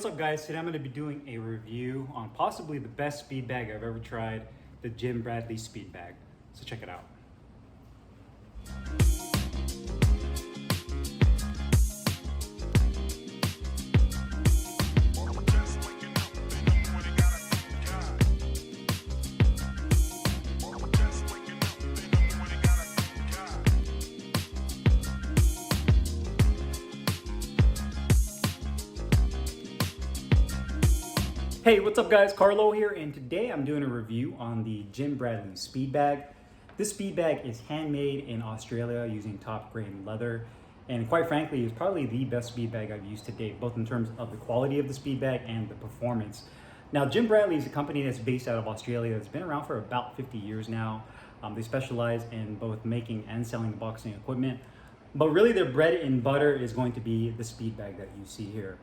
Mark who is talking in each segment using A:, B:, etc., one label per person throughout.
A: Hey, what's up guys? Today I'm going to be doing a review on possibly the best speed bag I've ever tried, the Jim Bradley speed bag. So check it out. Hey, what's up guys? Carlo here, and today I'm doing a review on the Jim Bradley speed bag. This speed bag is handmade in Australia using top grade leather, and quite frankly, it's probably the best speed bag I've used to date, both in terms of the quality of the speed bag and the performance. Now, Jim Bradley is a company that's based out of Australia that's been around for about 50 years now. They specialize in both making and selling boxing equipment, but really their bread and butter is going to be the speed bag that you see here.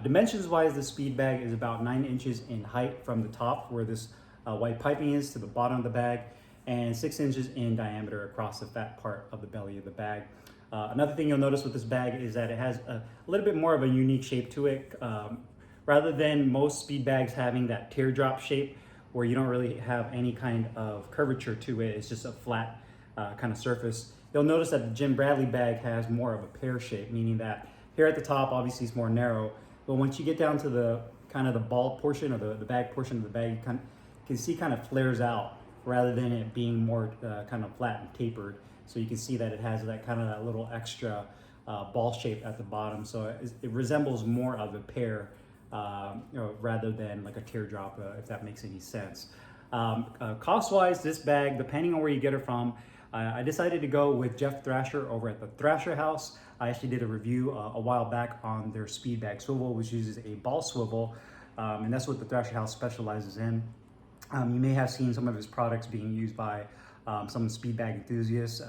A: Dimensions wise, the speed bag is about 9 inches in height from the top where this white piping is to the bottom of the bag, and 6 inches in diameter across the fat part of the belly of the bag. Another thing you'll notice with this bag is that it has a little bit more of a unique shape to it. Rather than most speed bags having that teardrop shape where you don't really have any kind of curvature to it, it's just a flat kind of surface. You'll notice that the Jim Bradley bag has more of a pear shape, meaning that here at the top, obviously it's more narrow, but once you get down to the kind of the ball portion or the bag portion of the bag, you can see kind of flares out rather than it being more kind of flat and tapered. So you can see that it has that kind of that little extra ball shape at the bottom. So it resembles more of a pear rather than like a teardrop, if that makes any sense. Cost-wise, this bag, depending on where you get it from, I decided to go with Jeff Thrasher over at the Thrasher House. I actually did a review a while back on their speed bag swivel, which uses a ball swivel, and that's what the Thrasher House specializes in. You may have seen some of his products being used by some speed bag enthusiasts,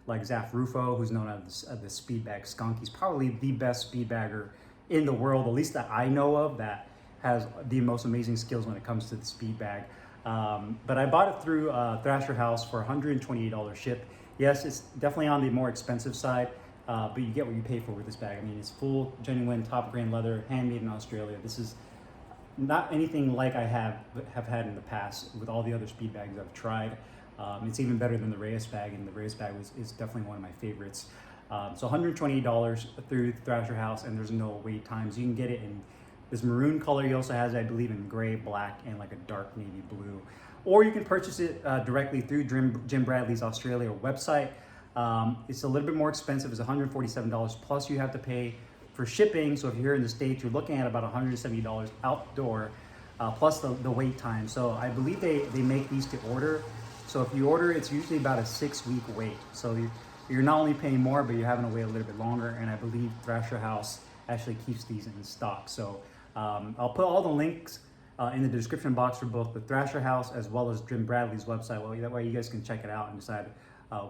A: like Zaf Rufo, who's known as the speed bag skunk. He's probably the best speed bagger in the world, at least that I know of, that has the most amazing skills when it comes to the speed bag. But I bought it through Thrasher House for $128 ship. Yes, it's definitely on the more expensive side, but you get what you pay for with this bag. I mean, it's full, genuine, top grain leather, handmade in Australia. This is not anything like I have had in the past with all the other speed bags I've tried. It's even better than the Reyes bag, and the Reyes bag is definitely one of my favorites. So $128 through Thrasher House, and there's no wait times. You can get it in this maroon color. He also has, I believe, in gray, black, and like a dark navy blue. Or you can purchase it directly through Jim Bradley's Australia website. It's a little bit more expensive. It's $147, plus you have to pay for shipping. So if you're here in the States, you're looking at about $170 outdoor, plus the wait time. So I believe they make these to order. So if you order, it's usually about a 6-week wait. So you're not only paying more, but you're having to wait a little bit longer. And I believe Thrasher House actually keeps these in stock. So I'll put all the links in the description box for both the Thrasher House as well as Jim Bradley's website. Well, that way you guys can check it out and decide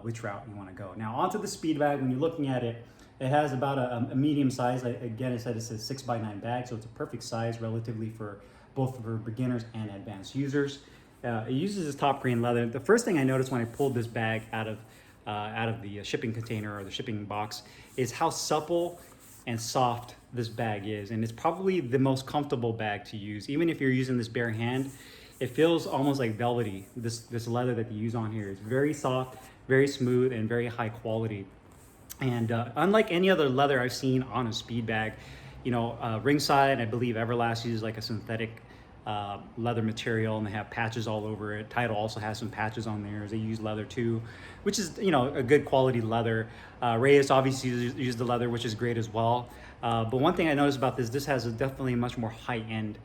A: which route you want to go. Now onto the speed bag. When you're looking at it, it has about a medium size. Again, it said it's a 6x9 bag, so it's a perfect size relatively for both for beginners and advanced users. It uses this top green leather. The first thing I noticed when I pulled this bag out of the shipping container or the shipping box is how supple and soft this bag is, and it's probably the most comfortable bag to use. Even if you're using this bare hand, it feels almost like velvety. This leather that you use on here is very soft, very smooth, and very high quality. And unlike any other leather I've seen on a speed bag, you know, Ringside, I believe Everlast uses like a synthetic leather material, and they have patches all over it. Tidal also has some patches on theirs. They use leather too, which is, you know, a good quality leather. Reyes obviously uses the leather, which is great as well. But one thing I noticed about this has definitely a much more high-end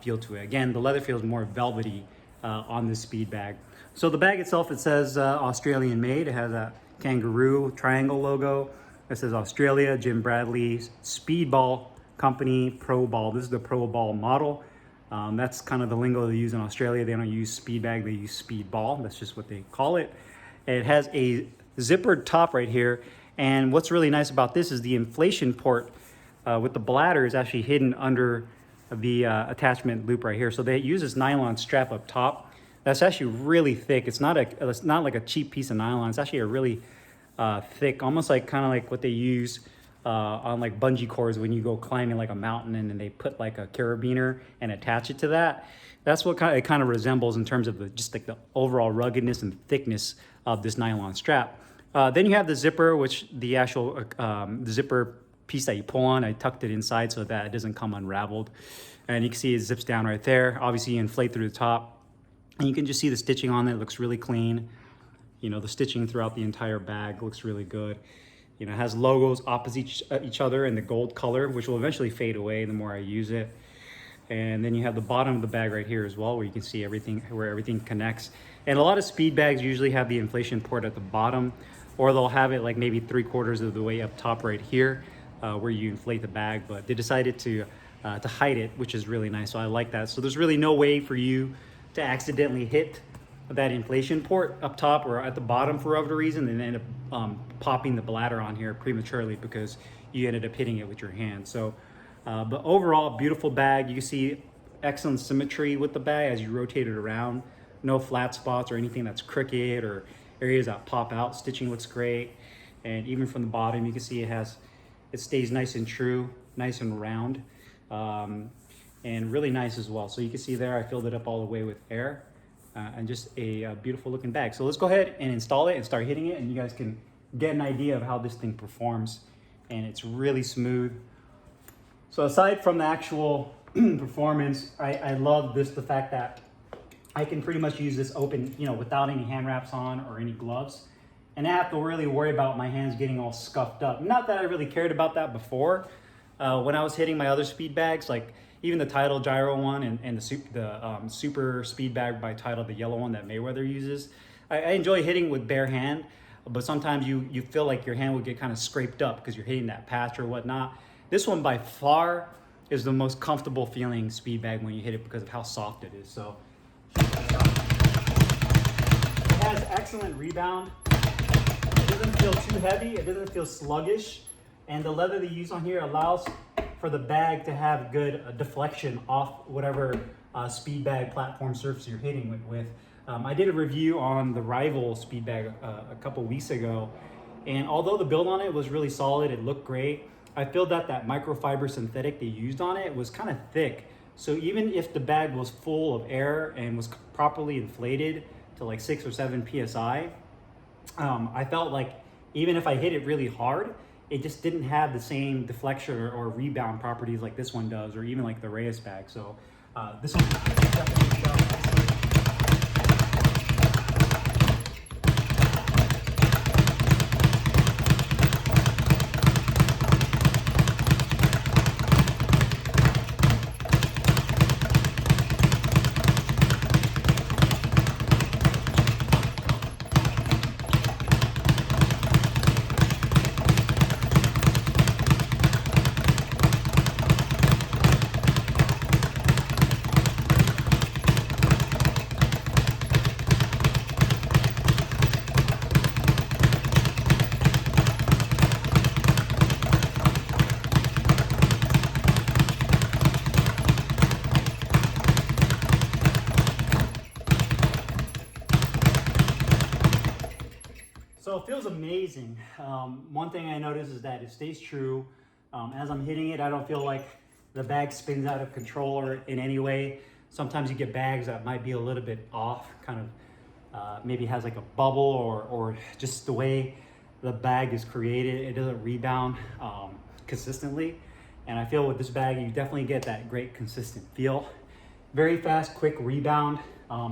A: feel to it. Again, the leather feels more velvety on this speed bag. So the bag itself, it says Australian made. It has a kangaroo triangle logo. It says Australia, Jim Bradley's Speedball Company Pro Ball. This is the Pro Ball model. That's kind of the lingo they use in Australia. They don't use speed bag, they use speed ball. That's just what they call it. It has a zippered top right here. And what's really nice about this is the inflation port with the bladder is actually hidden under the attachment loop right here. So they use this nylon strap up top. That's actually really thick. It's not like a cheap piece of nylon. It's actually a really thick, almost like kind of like what they use on like bungee cords when you go climbing like a mountain, and then they put like a carabiner and attach it to that. That's what it kind of resembles in terms of just like the overall ruggedness and thickness of this nylon strap. Then you have the zipper, which the actual the zipper piece that you pull on, I tucked it inside so that it doesn't come unraveled. And you can see it zips down right there. Obviously you inflate through the top, and you can just see the stitching on it. It looks really clean. You know, the stitching throughout the entire bag looks really good. You know, it has logos opposite each other in the gold color, which will eventually fade away the more I use it. And then you have the bottom of the bag right here as well, where you can see everything, where everything connects. And a lot of speed bags usually have the inflation port at the bottom, or they'll have it like maybe 3/4 of the way up top right here, where you inflate the bag. But they decided to hide it, which is really nice. So I like that. So there's really no way for you to accidentally hit that inflation port up top or at the bottom for whatever reason, and end up popping the bladder on here prematurely because you ended up hitting it with your hand. So, but overall, beautiful bag. You can see excellent symmetry with the bag as you rotate it around. No flat spots or anything that's crooked or areas that pop out. Stitching looks great, and even from the bottom, you can see it stays nice and true, nice and round, and really nice as well. So you can see there, I filled it up all the way with air. And just a beautiful looking bag. So let's go ahead and install it and start hitting it, and you guys can get an idea of how this thing performs. And it's really smooth. So aside from the actual performance, I love the fact that I can pretty much use this open, you know, without any hand wraps on or any gloves, and I have to really worry about my hands getting all scuffed up. Not that I really cared about that before. When I was hitting my other speed bags, like even the Tidal Gyro one and the Super Speed Bag by Tidal, the yellow one that Mayweather uses, I enjoy hitting with bare hand, but sometimes you feel like your hand would get kind of scraped up because you're hitting that patch or whatnot. This one by far is the most comfortable feeling speed bag when you hit it because of how soft it is. So it has excellent rebound. It doesn't feel too heavy. It doesn't feel sluggish. And the leather they use on here allows for the bag to have good deflection off whatever speed bag platform surface you're hitting with. I did a review on the Rival speed bag a couple weeks ago, and although the build on it was really solid, it looked great, I feel that microfiber synthetic they used on it was kind of thick. So even if the bag was full of air and was properly inflated to like 6 or 7 PSI, I felt like even if I hit it really hard, it just didn't have the same deflection or rebound properties like this one does, or even like the Reyes bag. So this one definitely does. So it feels amazing. One thing I noticed is that it stays true. As I'm hitting it, I don't feel like the bag spins out of control or in any way. Sometimes you get bags that might be a little bit off, kind of maybe has like a bubble or just the way the bag is created, it doesn't rebound consistently. And I feel with this bag, you definitely get that great consistent feel. Very fast, quick rebound,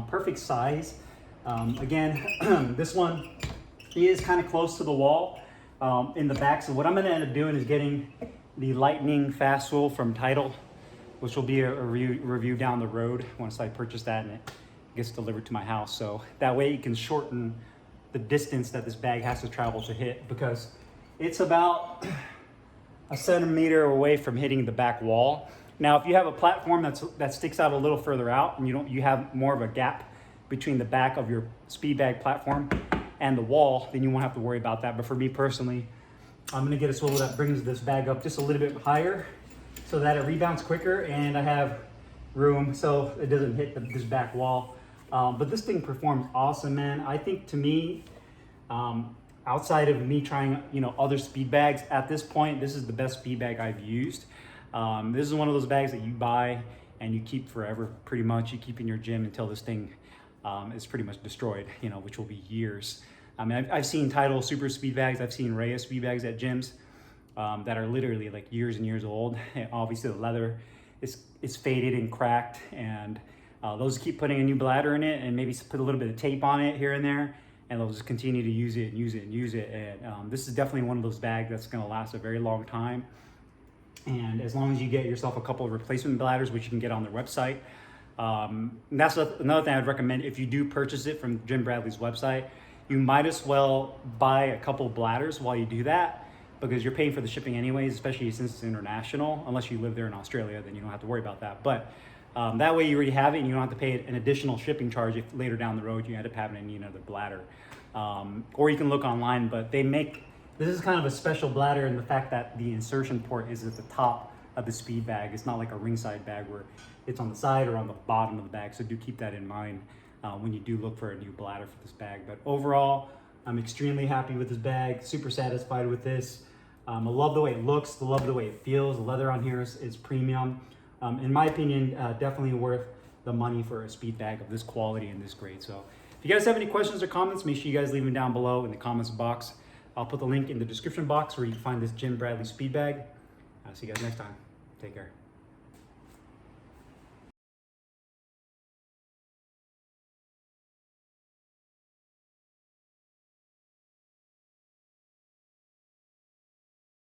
A: perfect size. Again, this one is kind of close to the wall in the back. So what I'm gonna end up doing is getting the Lightning Fast Wool from Tidal, which will be a review down the road once I purchase that and it gets delivered to my house. So that way you can shorten the distance that this bag has to travel to hit, because it's about a centimeter away from hitting the back wall. Now, if you have a platform that sticks out a little further out and you have more of a gap between the back of your speed bag platform and the wall, then you won't have to worry about that. But for me personally, I'm gonna get a swivel that brings this bag up just a little bit higher so that it rebounds quicker and I have room so it doesn't hit this back wall. But this thing performs awesome, man. I think to me, outside of me trying, other speed bags, at this point, this is the best speed bag I've used. This is one of those bags that you buy and you keep forever, pretty much. You keep in your gym until this thing is pretty much destroyed, which will be years. I mean, I've seen Tidal super speed bags. I've seen Rhea speed bags at gyms that are literally like years and years old. And obviously the leather is faded and cracked, and those keep putting a new bladder in it and maybe put a little bit of tape on it here and there, and they'll just continue to use it and use it and use it. And this is definitely one of those bags that's gonna last a very long time. And as long as you get yourself a couple of replacement bladders, which you can get on their website. And that's another thing I'd recommend. If you do purchase it from Jim Bradley's website, you might as well buy a couple of bladders while you do that, because you're paying for the shipping anyways, especially since it's international. Unless you live there in Australia, then you don't have to worry about that. But that way you already have it and you don't have to pay an additional shipping charge if later down the road you end up having to need another bladder. Or you can look online, but this is kind of a special bladder in the fact that the insertion port is at the top of the speed bag. It's not like a ringside bag where it's on the side or on the bottom of the bag. So do keep that in mind when you do look for a new bladder for this bag. But overall, I'm extremely happy with this bag, super satisfied with this. I love the way it looks, I love the way it feels. The leather on here is premium. In my opinion, definitely worth the money for a speed bag of this quality and this grade. So if you guys have any questions or comments, make sure you guys leave them down below in the comments box. I'll put the link in the description box where you can find this Jim Bradley speed bag. I'll see you guys next time. Take care.